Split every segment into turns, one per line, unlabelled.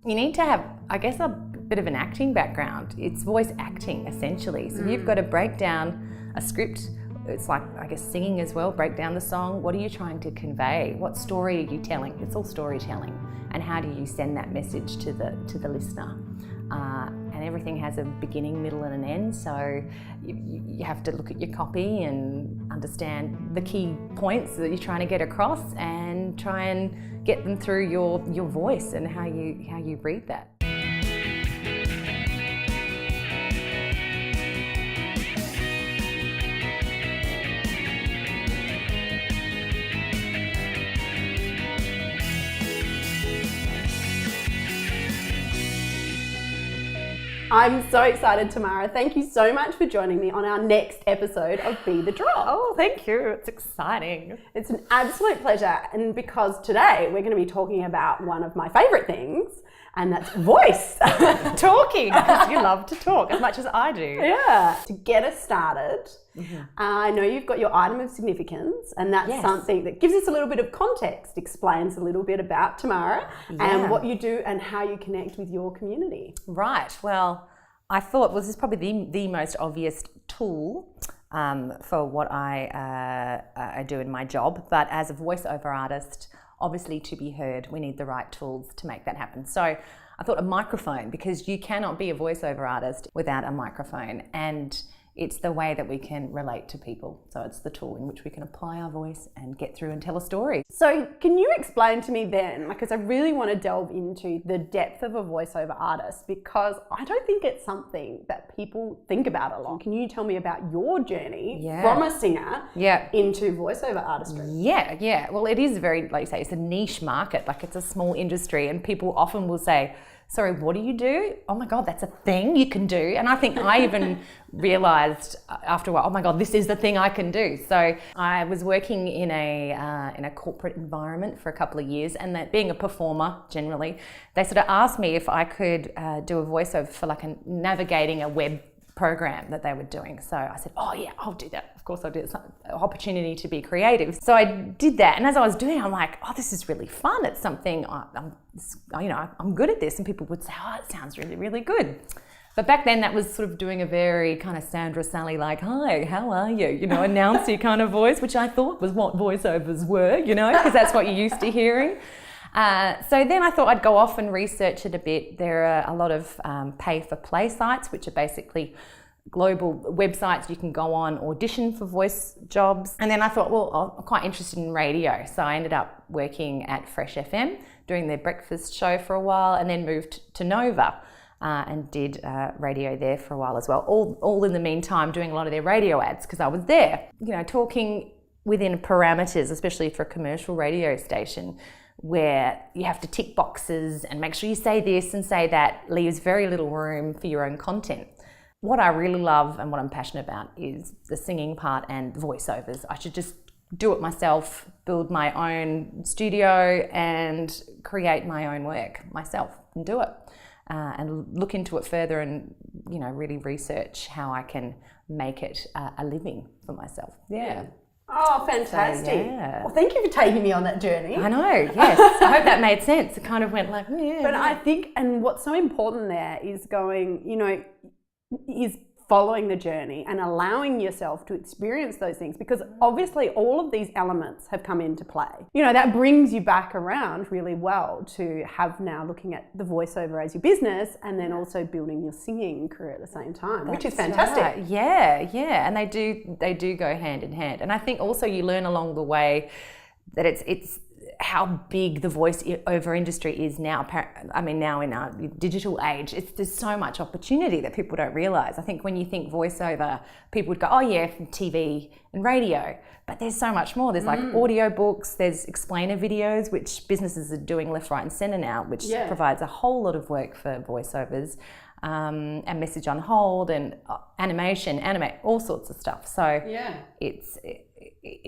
You need to have, I guess, a bit of an acting background. It's voice acting, essentially. So you've got to break down a script. It's like, I guess, singing as well. Break down the song. What are you trying to convey? What story are you telling? It's all storytelling. And how do you send that message to the listener? And everything has a beginning, middle and an end, so you have to look at your copy and understand the key points that you're trying to get across and try and get them through your voice and how you read that.
I'm so excited, Tamara. Thank you so much for joining me on our next episode of Be the Drop.
Oh, thank you. It's exciting.
It's an absolute pleasure. And because today we're going to be talking about one of my favourite things, and that's voice.
Talking, because you love to talk as much as I do.
Yeah. To get us started, I know you've got your item of significance, and that's something that gives us a little bit of context, explains a little bit about Tamara and what you do and how you connect with your community.
Right. Well, I thought, this is probably the most obvious tool for what I do in my job, but as a voiceover artist, obviously to be heard, we need the right tools to make that happen. So I thought a microphone, because you cannot be a voiceover artist without a microphone, and it's the way that we can relate to people. So it's the tool in which we can apply our voice and get through and tell a story.
So can you explain to me then, because I really want to delve into the depth of a voiceover artist, because I don't think it's something that people think about a lot. Can you tell me about your journey from a singer into voiceover artistry?
Yeah. Well, it is very, like you say, it's a niche market. Like, it's a small industry, and people often will say, sorry, what do you do? Oh my God, that's a thing you can do. And I think I even realised after a while, oh my God, this is the thing I can do. So I was working in a corporate environment for a couple of years, and that, being a performer generally, they sort of asked me if I could do a voiceover for like navigating a web program that they were doing. So I said, oh yeah, I'll do that. Of course I'll do it. It's an opportunity to be creative. So I did that, and as I was doing it, I'm like, oh, this is really fun. It's something I'm good at this. And people would say, oh, it sounds really, really good. But back then that was sort of doing a very kind of Sandra Sally, like, hi, how are you? Announcy kind of voice, which I thought was what voiceovers were, because that's what you're used to hearing. So then I thought I'd go off and research it a bit. There are a lot of pay-for-play sites, which are basically global websites you can go on, audition for voice jobs. And then I thought, well, I'm quite interested in radio. So I ended up working at Fresh FM, doing their breakfast show for a while, and then moved to Nova and did radio there for a while as well. All in the meantime doing a lot of their radio ads, because I was there, talking within parameters, especially for a commercial radio station, where you have to tick boxes and make sure you say this and say that, leaves very little room for your own content. What I really love and what I'm passionate about is the singing part and voiceovers. I should just do it myself, build my own studio and create my own work myself and do it. And look into it further and, really research how I can make it a living for myself. Yeah.
Oh, fantastic.
So, yeah.
Well, thank you for taking me on that journey.
I know, yes. I hope that made sense. It kind of went like, yeah.
But I think, and what's so important there is going, is following the journey and allowing yourself to experience those things, because obviously all of these elements have come into play. That brings you back around really well to have now looking at the voiceover as your business, and then also building your singing career at the same time, which is fantastic.
Right. Yeah. And they do go hand in hand. And I think also you learn along the way that it's how big the voiceover industry is now. I mean, now in our digital age, there's so much opportunity that people don't realise. I think when you think voiceover, people would go, oh yeah, from TV and radio. But there's so much more. There's like audio books, there's explainer videos, which businesses are doing left, right and centre now, which provides a whole lot of work for voiceovers, and message on hold and animation, all sorts of stuff. So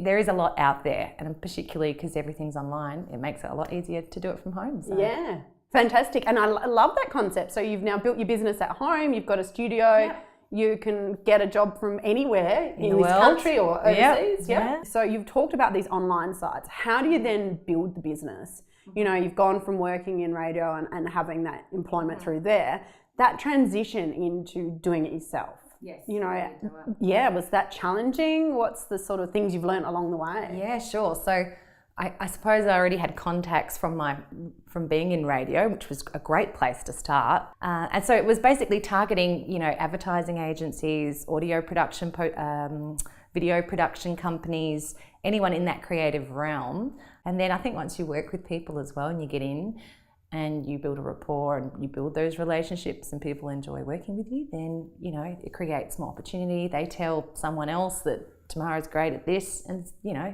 there is a lot out there, and particularly because everything's online, it makes it a lot easier to do it from home. So.
Yeah, fantastic. And I love that concept. So you've now built your business at home, you've got a studio, you can get a job from anywhere in this country or overseas. Yeah. So you've talked about these online sites. How do you then build the business You know, you've gone from working in radio and having that employment through there, that transition into doing it yourself.
Yes.
You know, yeah, was that challenging? What's the sort of things you've learned along the way?
Yeah, sure. So I suppose I already had contacts from being in radio, which was a great place to start. And so it was basically targeting, you know, advertising agencies, audio production, video production companies, anyone in that creative realm. And then I think once you work with people as well and you get in and you build a rapport and you build those relationships and people enjoy working with you, then, you know, it creates more opportunity. They tell someone else that Tamara's great at this, and, you know,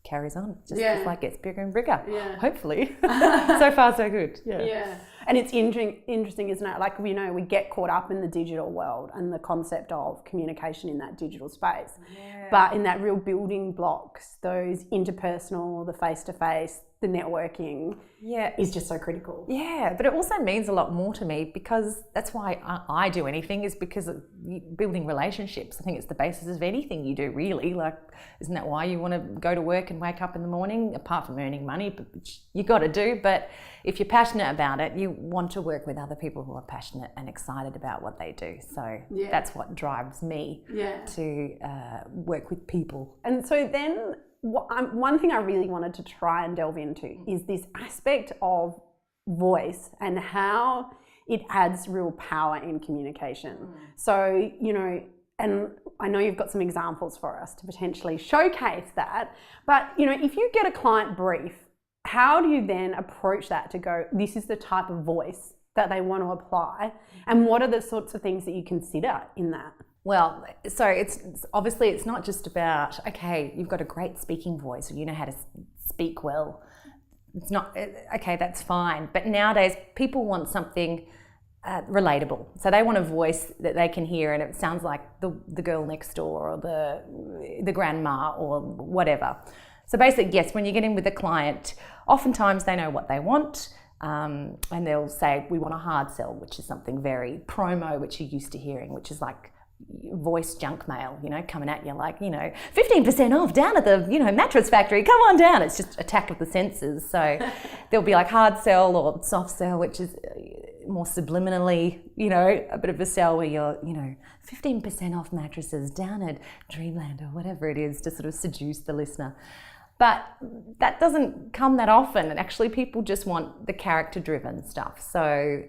carries on. It just like gets bigger and bigger. Yeah. Hopefully. So far so good. Yeah.
Yeah. And it's interesting, isn't it? Like, you know, we get caught up in the digital world and the concept of communication in that digital space. Yeah. But in that real building blocks, those interpersonal, the face-to-face, the networking is just so critical.
Yeah, but it also means a lot more to me, because that's why I do anything, is because of building relationships. I think it's the basis of anything you do, really. Like, isn't that why you want to go to work and wake up in the morning, apart from earning money, which you got to do? But if you're passionate about it, you want to work with other people who are passionate and excited about what they do. So that's what drives me to work with people.
And so then one thing I really wanted to try and delve into is this aspect of voice and how it adds real power in communication. So, you know, and I know you've got some examples for us to potentially showcase that, but, you know, if you get a client brief, how do you then approach that to go, this is the type of voice that they want to apply, and what are the sorts of things that you consider in that?
Well, so it's obviously it's not just about, okay, you've got a great speaking voice, or you know how to speak well. It's not, okay, that's fine. But nowadays people want something relatable. So they want a voice that they can hear and it sounds like the girl next door or the grandma or whatever. So basically, yes, when you get in with a client, oftentimes they know what they want. And they'll say, we want a hard sell, which is something very promo, which you're used to hearing, which is like voice junk mail, you know, coming at you like, you know, 15% off down at the, you know, mattress factory, come on down. It's just attack of the senses. So there'll be like hard sell or soft sell, which is more subliminally, you know, a bit of a sell where you're, you know, 15% off mattresses down at Dreamland or whatever it is, to sort of seduce the listener. But that doesn't come that often, and actually people just want the character-driven stuff. So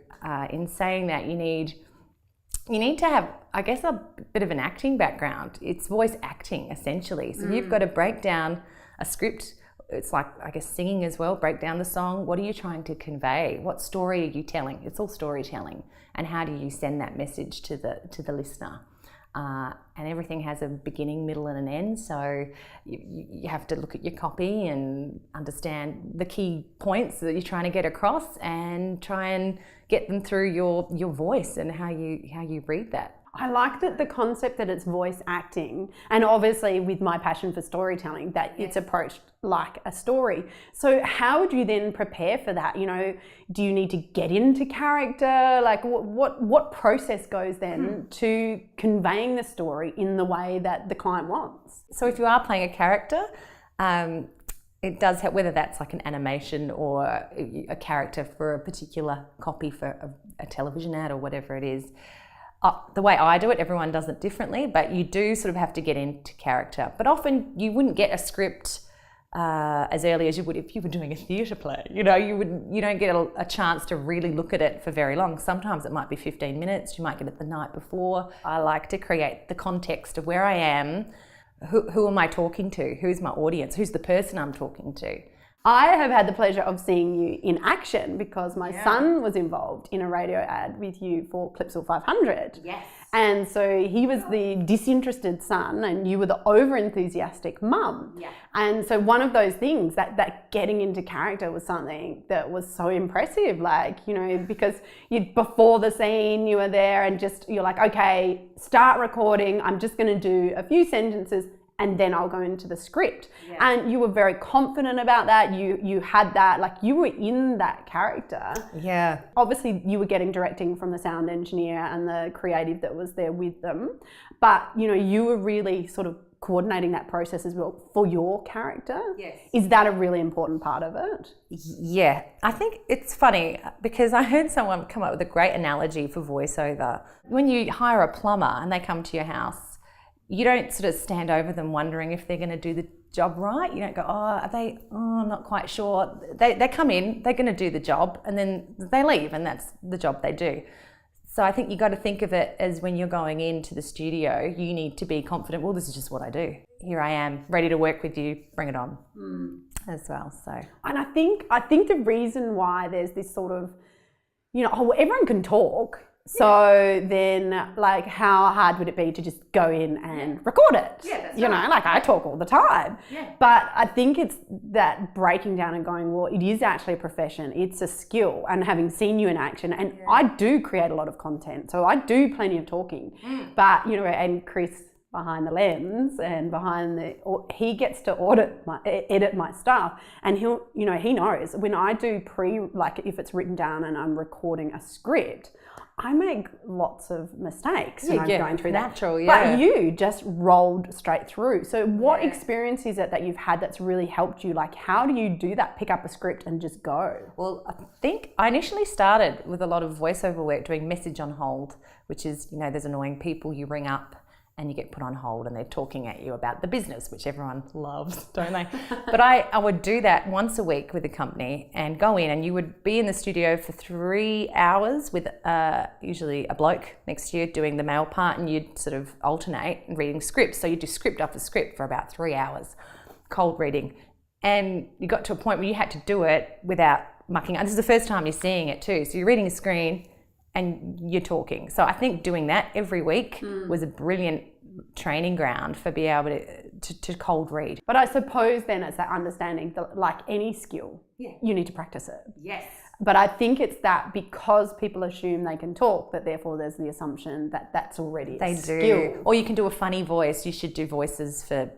in saying that, you need to have, I guess, a bit of an acting background. It's voice acting, essentially. So you've got to break down a script. It's like, I guess, singing as well. Break down the song. What are you trying to convey? What story are you telling? It's all storytelling. And how do you send that message to the listener? And everything has a beginning, middle and an end, so you have to look at your copy and understand the key points that you're trying to get across and try and get them through your voice and how you read that.
I like that the concept that it's voice acting, and obviously with my passion for storytelling, that it's approached like a story. So how would you then prepare for that? You know, do you need to get into character? Like what process goes then to conveying the story in the way that the client wants?
So if you are playing a character, it does help, whether that's like an animation or a character for a particular copy for a television ad or whatever it is. The way I do it, everyone does it differently, but you do sort of have to get into character. But often you wouldn't get a script as early as you would if you were doing a theatre play. You know, you don't get a chance to really look at it for very long. Sometimes it might be 15 minutes. You might get it the night before. I like to create the context of where I am. Who am I talking to? Who's my audience? Who's the person I'm talking to?
I have had the pleasure of seeing you in action because my son was involved in a radio ad with you for Clipsal 500.
Yes.
And so he was the disinterested son and you were the over-enthusiastic mum.
Yeah.
And so one of those things, that getting into character was something that was so impressive. Like, you know, because before the scene you were there and you're like, okay, start recording. I'm just going to do a few sentences and then I'll go into the script. Yeah. And you were very confident about that. You had that, like you were in that character.
Yeah.
Obviously you were getting directing from the sound engineer and the creative that was there with them. But, you know, you were really sort of coordinating that process as well for your character?
Yes.
Is that a really important part of it?
Yeah, I think it's funny because I heard someone come up with a great analogy for voiceover. When you hire a plumber and they come to your house, you don't sort of stand over them wondering if they're going to do the job right. You don't go, are they? I'm not quite sure. They come in, they're going to do the job, and then they leave, and that's the job they do. So I think you got to think of it as when you're going into the studio, you need to be confident, well, this is just what I do. Here I am, ready to work with you, bring it on as well. So,
and I think the reason why there's this sort of, everyone can talk. So then, like, how hard would it be to just go in and record it?
Yeah, that's
right. Like, I talk all the time.
Yeah.
But I think it's that breaking down and going, well, it is actually a profession. It's a skill. And having seen you in action, and I do create a lot of content. So I do plenty of talking. But, and Chris behind the lens and he gets to edit my stuff, and he'll, he knows when I do if it's written down and I'm recording a script, I make lots of mistakes when I'm going through
natural,
that. But you just rolled straight through. So what experience is it that you've had that's really helped you? Like, how do you do that? Pick up a script and just go?
Well, I think I initially started with a lot of voiceover work doing message on hold, which is, there's annoying people you ring up and you get put on hold and they're talking at you about the business, which everyone loves, don't they? But I would do that once a week with a company and go in, and you would be in the studio for 3 hours with usually a bloke next to you doing the male part, and you'd sort of alternate and reading scripts. So you'd do script after script for about 3 hours, cold reading. And you got to a point where you had to do it without mucking up. This is the first time you're seeing it too. So you're reading a screen and you're talking. So I think doing that every week was a brilliant training ground for being able to cold read.
But I suppose then it's that understanding that, like any skill, you need to practice it.
Yes.
But I think it's that because people assume they can talk, that therefore there's the assumption that that's already a skill.
Do. Or you can do a funny voice. You should do voices for,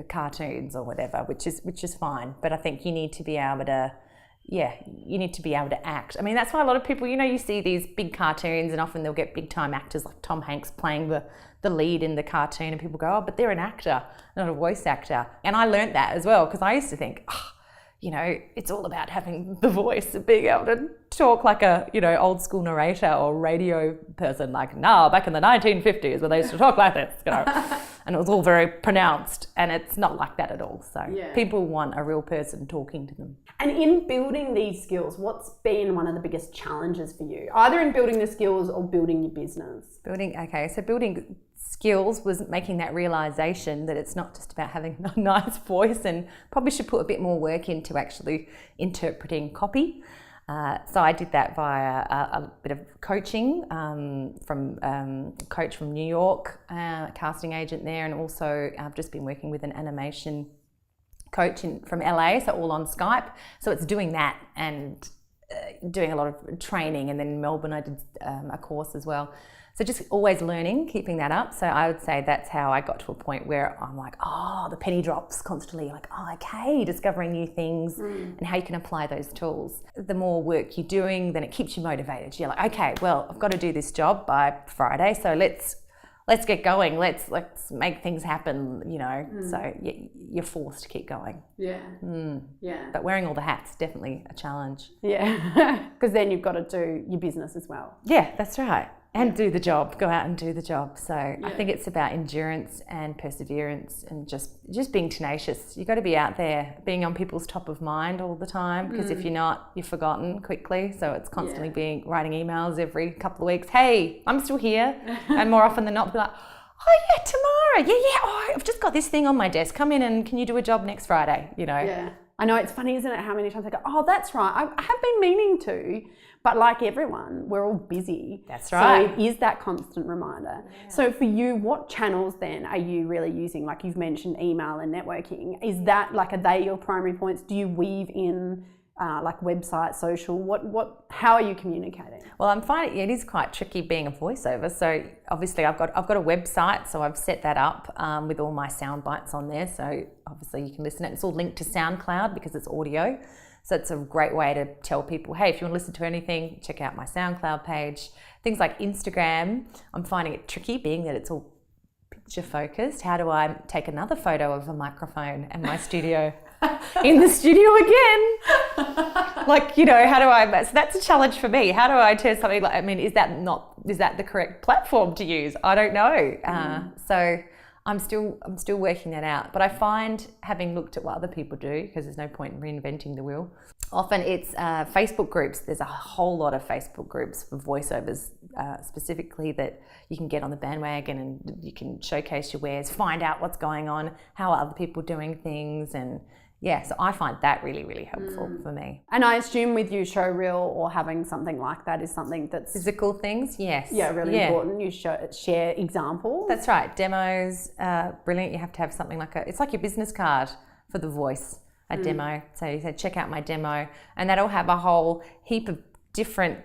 cartoons or whatever, which is fine. But I think you need to be able to act. I mean, that's why a lot of people, you see these big cartoons, and often they'll get big time actors like Tom Hanks playing the lead in the cartoon, and people go, oh, but they're an actor, not a voice actor. And I learnt that as well, because I used to think, it's all about having the voice, being able to talk like a, old school narrator or radio person, like, back in the 1950s when they used to talk like this, and it was all very pronounced, and it's not like that at all. So people want a real person talking to them.
And in building these skills, what's been one of the biggest challenges for you, either in building the skills or building your business?
Building skills was making that realization that it's not just about having a nice voice, and probably should put a bit more work into actually interpreting copy. So I did that via a bit of coaching from a coach from New York, casting agent there, and also I've just been working with an animation coach from LA, so all on Skype. So it's doing that and doing a lot of training, and then in Melbourne I did a course as well. So just always learning, keeping that up. So I would say that's how I got to a point where I'm like, the penny drops constantly, like, okay, discovering new things and how you can apply those tools. The more work you're doing, then it keeps you motivated. You're like, okay, well, I've got to do this job by Friday, so let's get going. Let's make things happen, So you're forced to keep going.
Yeah.
Yeah. But wearing all the hats, definitely a challenge.
Yeah. Because then you've got to do your business as well.
Yeah, that's right. And do the job, go out and do the job. So I think it's about endurance and perseverance and just being tenacious. You've got to be out there, being on people's top of mind all the time, because if you're not, you're forgotten quickly. So it's constantly writing emails every couple of weeks. Hey, I'm still here. And more often than not, be like, oh yeah, Tamara, oh, I've just got this thing on my desk. Come in and can you do a job next Friday?
Yeah. I know, it's funny, isn't it, how many times I go, oh, that's right, I have been meaning to, but like everyone, we're all busy.
That's right.
So it is that constant reminder. Yeah. So for you, what channels then are you really using? Like you've mentioned email and networking. Is that, like, are they your primary points? Do you weave in like website, social? How are you communicating?
Well, I'm finding it is quite tricky being a voiceover. So obviously I've got a website, so I've set that up with all my sound bites on there. So obviously you can listen to it. It's all linked to SoundCloud because it's audio. So it's a great way to tell people, hey, if you want to listen to anything, check out my SoundCloud page. Things like Instagram, I'm finding it tricky being that it's all picture focused? How do I take another photo of a microphone and my studio in the studio again? Like, you know, how do I, so that's a challenge for me. How do I turn something like, I mean, is that the correct platform to use? I don't know. So I'm still working that out. But I find, having looked at what other people do, because there's no point in reinventing the wheel, often it's Facebook groups. There's a whole lot of Facebook groups for voiceovers specifically that you can get on the bandwagon, and you can showcase your wares, find out what's going on, how are other people doing things, and yeah, so I find that really, really helpful for me.
And I assume with you, showreel or having something like that is something that's...
Physical things, yes.
Yeah, really important. You share examples.
That's right. Demos, brilliant. You have to have something like it's like your business card for the voice, a demo. So you say, check out my demo. And that'll have a whole heap of different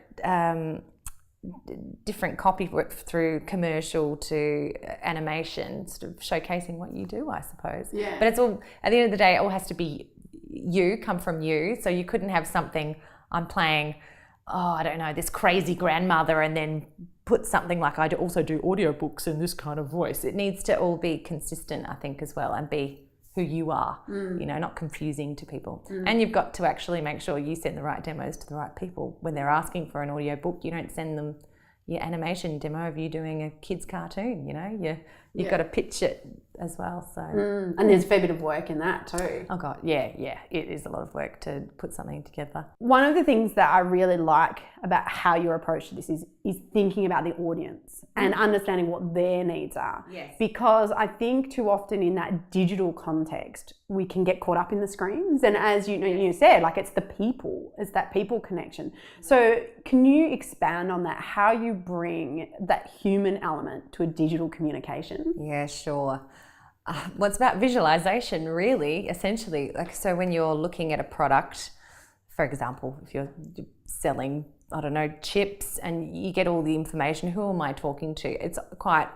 copy through commercial to animation, sort of showcasing what you do, I suppose.
Yeah.
But it's all, at the end of the day, it all has to be come from you. So you couldn't have something, I'm playing, I don't know, this crazy grandmother, and then put something like, I also do audiobooks in this kind of voice. It needs to all be consistent, I think, as well, and be who you are, you know, not confusing to people. And you've got to actually make sure you send the right demos to the right people. When they're asking for an audiobook, you don't send them your animation demo of you doing a kid's cartoon, you know, you've got to pitch it as well. So
and there's a fair bit of work in that too.
Oh God, yeah, it is a lot of work to put something together.
One of the things that I really like about how your approach to this is thinking about the audience and understanding what their needs are.
Yes.
Because I think too often in that digital context, we can get caught up in the screens. And as you said, like it's that people connection. So can you expand on that, how you bring that human element to a digital communication?
Yeah, sure. Well, it's about visualization, really, essentially. Like, so when you're looking at a product, for example, if you're selling, I don't know, chips, and you get all the information, who am I talking to? It's quite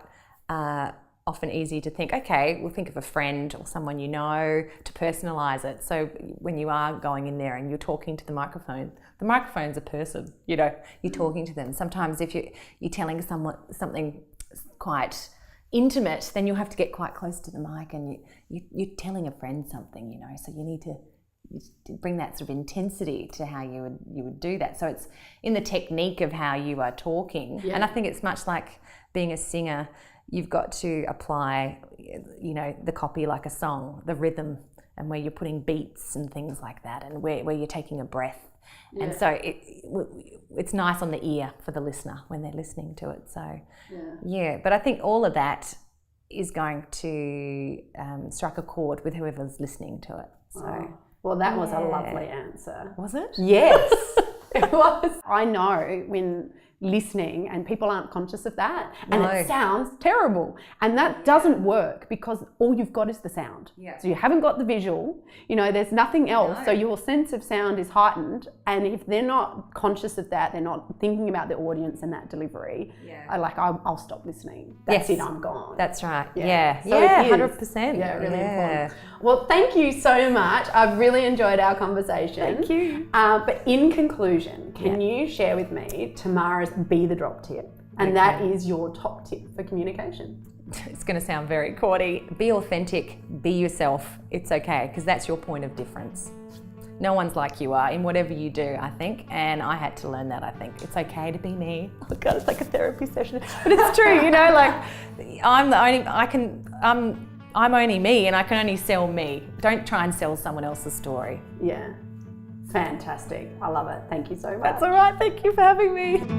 often easy to think, okay, we'll think of a friend or someone you know, to personalize it. So when you are going in there and you're talking to the microphone's a person, you know, you're talking to them. Sometimes if you're telling someone something quite intimate, then you'll have to get quite close to the mic, and you're telling a friend something, you know, so you need to bring that sort of intensity to how you would do that. So it's in the technique of how you are talking. And I think it's much like being a singer. You've got to apply, you know, the copy like a song, the rhythm, and where you're putting beats and things like that, and where you're taking a breath. And so it's nice on the ear for the listener when they're listening to it. So, but I think all of that is going to strike a chord with whoever's listening to it. So,
well, that was a lovely answer.
Was it?
Yes, it was. I know when listening and people aren't conscious of that, and it sounds terrible, and that doesn't work because all you've got is the sound. So you haven't got the visual, you know, there's nothing else. So your sense of sound is heightened, and if they're not conscious of that, they're not thinking about the audience and that delivery, I'll stop listening. That's it, I'm gone.
That's right.
So
100%.
Yeah, really important. Well, thank you so much. I've really enjoyed our conversation.
Thank you.
But in conclusion, can you share with me Tamara's Be the Drop tip? And that is your top tip for communication.
It's going to sound very corny. Be authentic, be yourself. It's okay, because that's your point of difference. No one's like you are in whatever you do, I think, and I had to learn that. I think it's okay to be me. Oh God, it's like a therapy session, but it's true. You know, like I'm only me, and I can only sell me. Don't try and sell someone else's story.
Yeah, fantastic. I love it. Thank you so much.
That's all right. Thank you for having me.